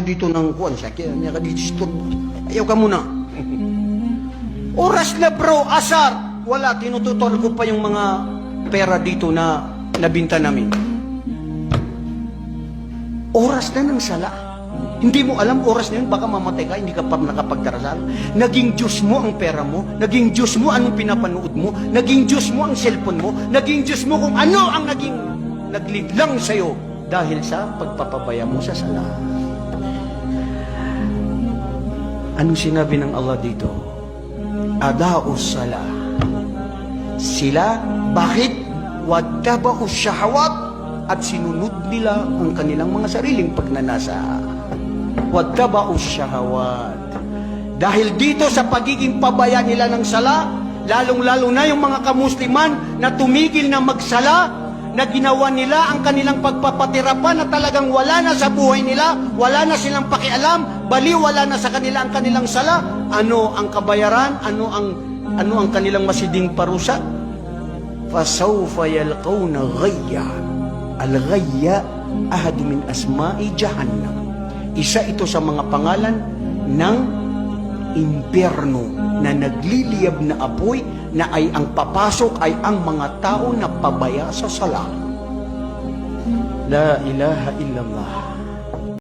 dito ng kuwan siya, kaya niya ka disturb. Ayaw ka muna. Oras na bro, asar. Wala, tinututol ko pa yung mga pera dito na nabinta namin. Oras na ng sala. Hindi mo alam, oras na yun, baka mamatay ka, hindi ka pa nakapagdarasal. Naging Diyos mo ang pera mo, naging Diyos mo anong pinapanood mo, naging Diyos mo ang cellphone mo, naging Diyos mo kung ano ang naging naglidlang sa'yo dahil sa pagpapabaya mo sa sala. Anong sinabi ng Allah dito? Adaus sala. Sila, bakit? Wattaba'us syahawat, at sinunod nila ang kanilang mga sariling pagnanasa. Wattaba'us syahawat. Dahil dito sa pagiging pabaya nila ng sala, lalong-lalo na yung mga kamusliman na tumigil na magsala, na ginawa nila ang kanilang pagpapatirapan na talagang wala na sa buhay nila, wala na silang pakialam, baliw wala na sa kanila ang kanilang sala. Ano ang kabayaran? Ano ang kanilang masiding parusa? Fasawfa yalqawna ghayya. Al-ghayya ahad min asma'i jahannam. Isa ito sa mga pangalan ng impyerno na nagliliyab na apoy na ay ang papasok ay ang mga tao na pabaya sa sala. La ilaha illallah.